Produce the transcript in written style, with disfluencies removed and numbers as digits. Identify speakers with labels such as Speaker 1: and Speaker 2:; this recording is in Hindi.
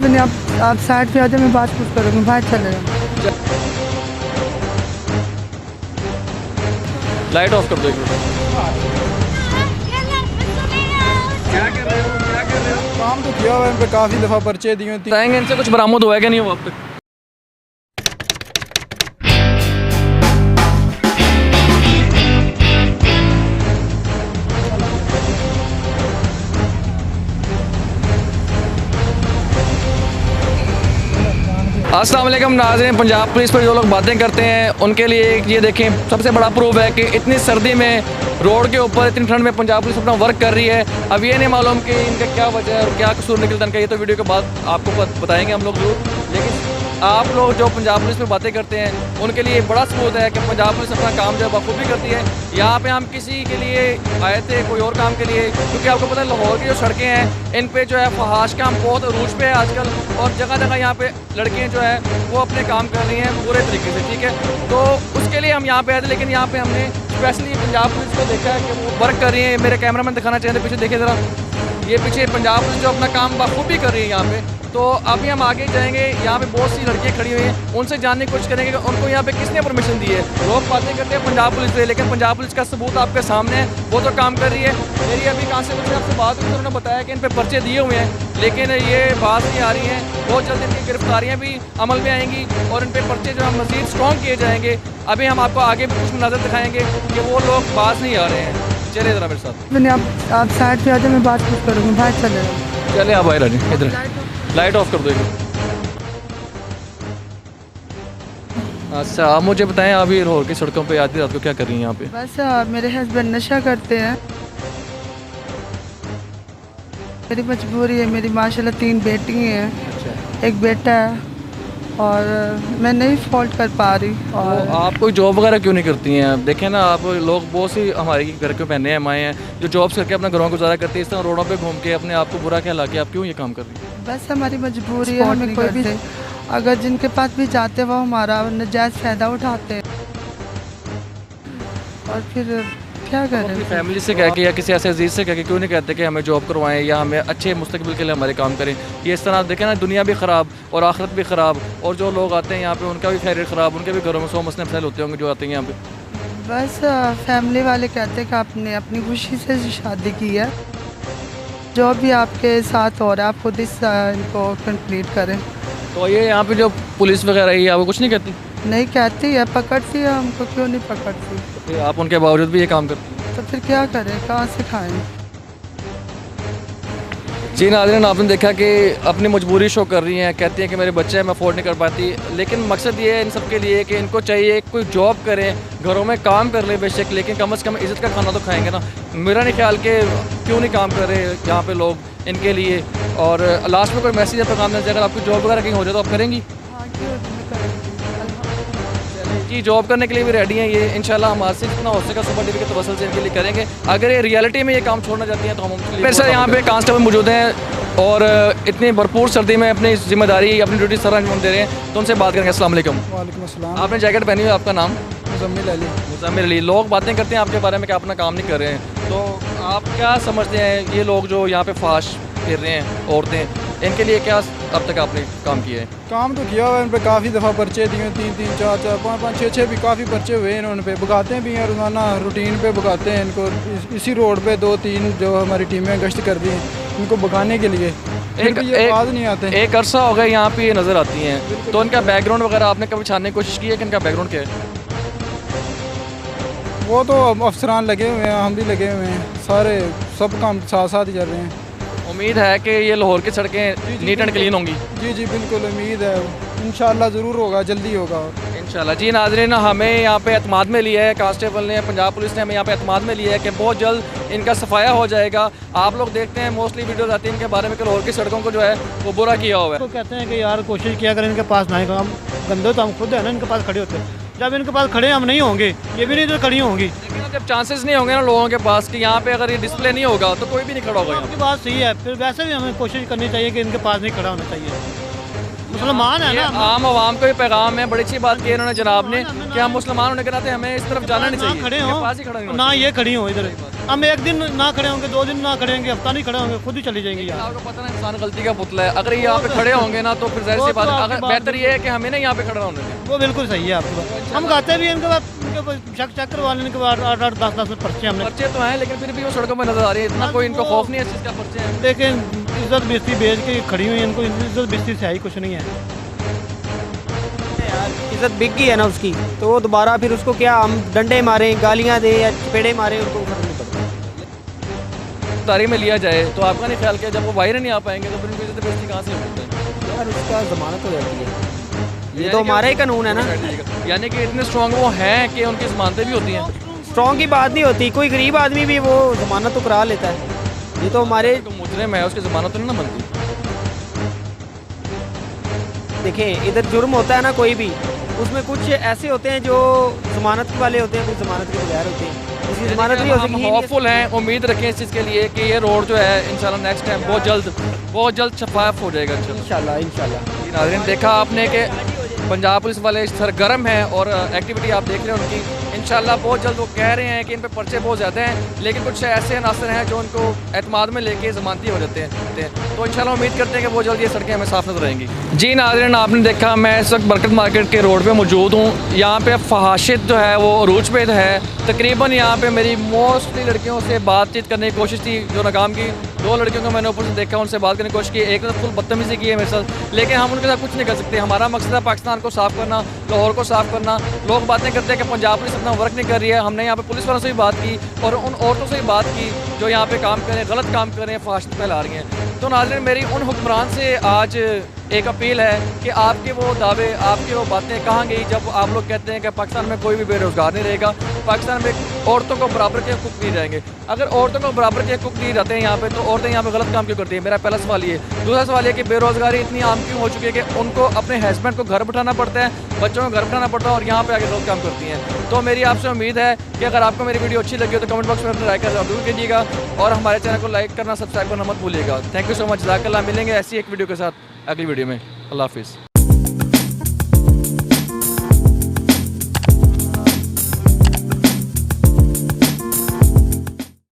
Speaker 1: मैंने आप साइड पे आ जाए, मैं बात कुछ करूँगी, बाहर चले जाओ।
Speaker 2: लाइट ऑफ कर दो एक मिनट। क्या कर रहे हो, क्या कर रहे हो?
Speaker 3: काम तो किया हुआ है, इन पे काफ़ी दफ़ा पर्चे दिए हैं।
Speaker 2: बताएंगे इनसे कुछ बरामद हुआ है कि नहीं हुआ अब तक? अस्सलाम वालेकुम नाज़रीन, पंजाब पुलिस पर जो लोग बातें करते हैं उनके लिए ये देखें सबसे बड़ा प्रूफ है कि इतनी सर्दी में रोड के ऊपर इतनी ठंड में पंजाब पुलिस अपना वर्क कर रही है। अब ये नहीं मालूम कि इनका क्या वजह है और क्या कसूर निकलता है इनका, ये तो वीडियो के बाद आपको बताएंगे हम लोग जरूर। लेकिन आप लोग जो पंजाब पुलिस पर बातें करते हैं उनके लिए बड़ा सबूत है कि पंजाब पुलिस अपना काम जो है बखूबी करती है। यहाँ पे हम किसी के लिए आए थे, कोई और काम के लिए, क्योंकि आपको पता है लाहौर की जो सड़कें हैं इन पे जो है फहाश काम बहुत अरूज पे है आजकल, और जगह जगह यहाँ पे लड़कियाँ जो है वो अपने काम कर रही हैं पूरे तरीके से, ठीक है। तो उसके लिए हम यहाँ पे आए थे, लेकिन यहाँ पे हमने स्पेशली पंजाब पुलिस को देखा है कि वो वर्क कर रही है। मेरे कैमरामैन दिखाना चाहिए पीछे, देखिए ज़रा, ये पीछे पंजाब पुलिस जो अपना काम बखूबी कर रही है यहाँ पे। तो अभी हम आगे जाएंगे, यहाँ पे बहुत सी लड़कियाँ खड़ी हुई हैं, उनसे जानने की कोशिश करेंगे कि उनको यहाँ पे किसने परमिशन दी है। लोग बातें करते हैं पंजाब पुलिस से, लेकिन पंजाब पुलिस का सबूत आपके सामने है, वो तो काम कर रही है। मेरी अभी कांस्टेबल से आपसे बात हुई, उन्होंने बताया कि इन पर पर्चे दिए हुए हैं, लेकिन ये बात नहीं आ रही हैं। बहुत जल्द इनकी गिरफ्तारियाँ भी अमल में आएंगी और इन पर पर्चे जो है मज़ीद स्ट्रॉन्ग किए जाएंगे। अभी हम आपको आगे भी कुछ नज़र दिखाएँगे कि वो लोग बात नहीं आ रहे हैं। चलिए ज़रा मेरे साथ।
Speaker 1: मैंने आप साइड पे आ जाए, मैं बात कुछ करूँगी, बाहर चले जाओ।
Speaker 2: चले आप बाहर आ जाइए, इधर लाइट ऑफ कर दो। अच्छा, आप मुझे बताएं, आप ये लाहौर की सड़कों पे आधी रात को क्या कर रही हैं यहाँ पे?
Speaker 1: बस मेरे हस्बैंड नशा करते हैं, मेरी मजबूरी है। मेरी माशाल्लाह 3 बेटी हैं,
Speaker 2: अच्छा,
Speaker 1: एक बेटा है, और मैं नहीं फॉल्ट कर पा रही। और
Speaker 2: तो आप कोई जॉब वगैरह क्यों नहीं करती हैं? आप देखें ना, आप लोग बहुत सी हमारे घर के बहनें माएँ हैं जो जॉब्स करके अपना घरों गुजारा करती है, इस तरह रोडों पे घूम के अपने आप को बुरा कहला के आप क्यों ये काम कर रही हैं?
Speaker 1: बस हमारी मजबूरी है, हमें कोई भी अगर जिनके पास भी जाते वो हमारा नजायज़ फ़ायदा उठाते हैं, और फिर क्या
Speaker 2: अपनी
Speaker 1: करें।
Speaker 2: फैमिली से कह के या किसी ऐसे अजीज़ से कह के क्यों नहीं कहते कि हमें जॉब करवाएं या हमें अच्छे मुस्तकबिल के लिए हमारे काम करें? ये इस तरह देखें ना, दुनिया भी ख़राब और आखिरत भी ख़राब, और जो लोग आते हैं यहाँ पे उनका भी खैरियत ख़राब, उनके भी घरों में 100 मसले मसाइल होते होंगे जो आते हैं यहाँ पे।
Speaker 1: बस फैमिली वाले कहते हैं कि आपने अपनी खुशी से शादी की है, जो भी आपके साथ हो रहा है आप खुद इनको कंप्लीट करें।
Speaker 2: तो ये यहाँ पे जो पुलिस वगैरह है वो कुछ नहीं कहती?
Speaker 1: नहीं कहती है, पकड़ती है हमको, क्यों नहीं पकड़ती।
Speaker 2: तो फिर आप उनके बावजूद भी ये काम करती हैं?
Speaker 1: तो फिर क्या करें, कहाँ से खाएं।
Speaker 2: जी नाज़रीन, आपने देखा कि अपनी मजबूरी शो कर रही हैं, कहती हैं कि मेरे बच्चे हैं, मैं अफोर्ड नहीं कर पाती, लेकिन मकसद ये है इन सब के लिए कि इनको चाहिए कोई जॉब करें, घरों में काम कर ले बेशक, लेकिन कम से कम इज़्ज़त का खाना तो खाएंगे ना। मेरा नहीं ख्याल कि क्यों नहीं काम कर रहे यहाँ पे लोग इनके लिए। और लास्ट में कोई मैसेज या पैगाम देना चाहिए, अगर आपकी जॉब वगैरह कहीं हो जाए तो आप करेंगी?
Speaker 1: हाँ, क्यों नहीं करेंगी।
Speaker 2: जी, जॉब करने के लिए भी रेडी हैं ये, इंशाल्लाह हमारे से जितना हो सका सुपर टीवी के तवसल से इनके लिए करेंगे। अगर ये रियलिटी में ये काम छोड़ना चाहती हैं तो हम उनके लिए। मेरे साथ यहाँ पे कांस्टेबल मौजूद हैं और इतनी भरपूर सर्दी में अपनी जिम्मेदारी अपनी ड्यूटी सर अंजाम दे रहे हैं, तो उनसे बात करेंगे। अस्सलाम वालेकुम।
Speaker 3: वालेकुम अस्सलाम।
Speaker 2: आपने जैकेट पहनी हुई है, आपका नाम?
Speaker 3: मुजम्मिल अली।
Speaker 2: मुज़म्मिल अली। लोग बातें करते हैं आपके बारे में कि आप अपना काम नहीं कर रहे हैं, तो आप क्या समझते हैं ये लोग जो यहाँ पे फाश फिर रहे हैं औरतें, इनके लिए क्या अब तक आपने काम किया है?
Speaker 3: काम तो किया हुआ है, इन पे काफ़ी दफ़ा पर्चे दिए हैं, 3-3, 4-4, 5-5, 6-6 भी काफ़ी पर्चे हुए हैं। उन पे भगाते भी हैं, रोज़ाना रूटीन पे भगाते हैं इनको। इसी रोड पे 2-3 जो हमारी टीमें गश्त कर दी हैं इनको भगाने के लिए, ये आवाज़ नहीं आते।
Speaker 2: एक अरसा हो गया यहाँ पे ये नज़र आती हैं, तो इनका बैकग्राउंड वगैरह आपने कभी छानने की कोशिश की है कि इनका बैकग्राउंड क्या है?
Speaker 3: वो तो अफसरान लगे हुए हैं, हम भी लगे हुए हैं, सारे सब काम साथ साथ ही चल रहे हैं।
Speaker 2: उम्मीद है कि ये लाहौर की सड़कें नीट एंड क्लीन होंगी?
Speaker 3: जी जी बिल्कुल उम्मीद है, इंशाल्लाह ज़रूर होगा, जल्दी होगा
Speaker 2: इंशाल्लाह। जी नाज़रीन, हमें यहाँ पे एतमाद में लिया है, कांस्टेबल ने, पंजाब पुलिस ने हमें यहाँ पे एतमाद में लिया है कि बहुत जल्द इनका सफाया हो जाएगा। आप लोग देखते हैं मोस्टली वीडियोज़ आती हैं इनके बारे में कि लाहौर की सड़कों को जो है वो बुरा किया हुआ है।
Speaker 4: तो कहते हैं कि यार कोशिश किया अगर इनके पास ना आए, हम गंदे तो हम खुद है ना, इनके पास खड़े होते हैं। जब इनके पास खड़े हम नहीं होंगे, ये भी नहीं तो खड़ी होंगी।
Speaker 2: लेकिन जब चांसेस नहीं होंगे ना लोगों के पास कि यहाँ पे अगर ये डिस्प्ले नहीं होगा तो कोई भी नहीं खड़ा होगा यहाँ।
Speaker 4: आपकी बात सही है, फिर वैसे भी हमें कोशिश करनी चाहिए कि इनके पास नहीं खड़ा होना चाहिए। मुसलमान है
Speaker 2: ये
Speaker 4: ना,
Speaker 2: आम आवाम को ये पैगाम है, बड़ी अच्छी बात की है इन्होंने जनाब ने कि हम मुसलमान होने के नाते हमें इस तरफ जाना नहीं चाहिए,
Speaker 4: खड़े
Speaker 2: इनके पास ही खड़ा
Speaker 4: हो
Speaker 2: नहीं
Speaker 4: ना,
Speaker 2: होना
Speaker 4: ये खड़ी हो इधर। हम एक दिन ना खड़े होंगे, 2 दिन ना खड़े होंगे, हफ्ता नहीं खड़े होंगे, खुद ही चली जाएंगी यार।
Speaker 2: आपको पता ना इंसान गलती का पुतला है, अगर ये यहाँ पे खड़े होंगे ना तो फिर जाहिर सी बात है, अगर बेहतर ये है कि हमें ना यहाँ पे खड़ा होने दें।
Speaker 4: वो बिल्कुल सही है आपकी बात। हम खाते भी हैं, इनके बाद चेक करवाने के बाद 8-8 10-10 पर्चे हमने।
Speaker 2: पर्चे तो हैं लेकिन फिर भी वो सड़कों पर नजर आ रही है, इतना कोई इनको खौफ नहीं है इस चीज़ का पर्चे हैं।
Speaker 4: लेकिन इज्जत बेइज्जती बेच के खड़ी हुई है, इनको इज्जत बेइज्जती से ही कुछ नहीं है
Speaker 5: यार। इज्जत बिक गई है ना उसकी, तो वो दोबारा फिर उसको क्या हम डंडे मारें, गालियाँ दें या चपेड़े मारें, उनको फर्क नहीं पड़ता।
Speaker 2: तारीख में लिया जाए तो आपका नहीं ख्याल किया जब वो बाहर नहीं आ पाएंगे तो फिर उनकी इज्जत बेइज्जती कहाँ से होगी?
Speaker 5: यार उसका जमानत हो जाती है, ये तो हमारा ही कानून है ना।
Speaker 2: यानी कि इतने स्ट्रॉन्ग वो हैं कि उनकी जमानतें भी होती हैं।
Speaker 5: स्ट्रॉन्ग की बात नहीं होती, कोई गरीब आदमी भी वो जमानत तो करा लेता है। ये तो हमारे
Speaker 2: तो मुजरिम है, उसकी जमानत तो नहीं ना बनती।
Speaker 5: देखें, इधर जुर्म होता है ना कोई भी, उसमें कुछ ऐसे होते हैं जो जमानत वाले होते हैं, कुछ जमानत के बगैर होते हैं। इसकी जमानत नहीं हो सकती।
Speaker 2: होपफुल हैं, उम्मीद रखें इस चीज़ के लिए कि ये रोड जो है इंशाल्लाह नेक्स्ट टाइम बहुत जल्द शफाफ हो जाएगा
Speaker 5: इंशाल्लाह इंशाल्लाह।
Speaker 2: नाज़रीन, देखा आपने कि पंजाब पुलिस वाले सरगर्म हैं और एक्टिविटी आप देख रहे हैं उनकी। इंशाल्लाह बहुत जल्द वो कह रहे हैं कि इन पे पर्चे बहुत ज़्यादा हैं, लेकिन कुछ ऐसे अनासर हैं जो उनको एतमाद में लेके ज़मानती हो जाते हैं। तो इंशाल्लाह उम्मीद करते हैं कि बहुत जल्द ये सड़कें हमें साफ नजर आएंगी। जी नाज़रीन, आपने देखा मैं इस वक्त बरकत मार्केट के रोड पे मौजूद हूँ। यहाँ पे फहाशित जो है वो अरूज पे है। तकरीबन यहाँ पे मेरी मोस्टली लड़कियों से बातचीत करने की कोशिश थी जो नाकाम की। 2 लड़कियों को मैंने ऊपर से देखा, उनसे बात करने की कोशिश की, एक ने फुल बदतमीज़ी की है मेरे साथ, लेकिन हम उनके साथ कुछ नहीं कर सकते। हमारा मकसद है पाकिस्तान को साफ़ करना, लाहौर को साफ़ करना। लोग बातें करते हैं कि पंजाब पुलिस अपना वर्क नहीं कर रही है। हमने यहाँ पे पुलिस वालों से भी बात की और उन औरतों से भी बात की जो यहाँ पे काम कर रहे हैं, गलत काम कर रहे हैं, फहाशियत फैला रही हैं। तो नाज़रीन, मेरी उन हुक्मरान से आज एक अपील है कि आपके वो दावे, आपकी वो बातें कहाँ गई जब आप लोग कहते हैं कि पाकिस्तान में कोई भी बेरोज़गार नहीं रहेगा, पाकिस्तान में औरतों को बराबर के हकूक़ दिए जाएंगे। अगर औरतों को बराबर के हकूक़ दिए जाते हैं यहाँ पे, तो औरतें यहाँ पे गलत काम क्यों करती हैं? मेरा पहला सवाल ये। दूसरा सवाल ये कि बेरोज़गारी इतनी आम क्यों हो चुकी है कि उनको अपने हस्बैंड को घर बिठाना पड़ता है, बच्चों को घर बिठाना पड़ता है और यहाँ पर आगे गलत काम करती हैं। तो मेरी आपसे उम्मीद है कि अगर आपको मेरी वीडियो अच्छी लगी हो तो कमेंट बॉक्स में अपनी राय का जरूर कीजिएगा और हमारे चैनल को लाइक करना, सब्सक्राइब करना मत भूलिएगा। थैंक यू सो मच, जज़ाकल्लाह। मिलेंगे ऐसी एक वीडियो के साथ अगली वीडियो में। अल्लाह हाफिज़।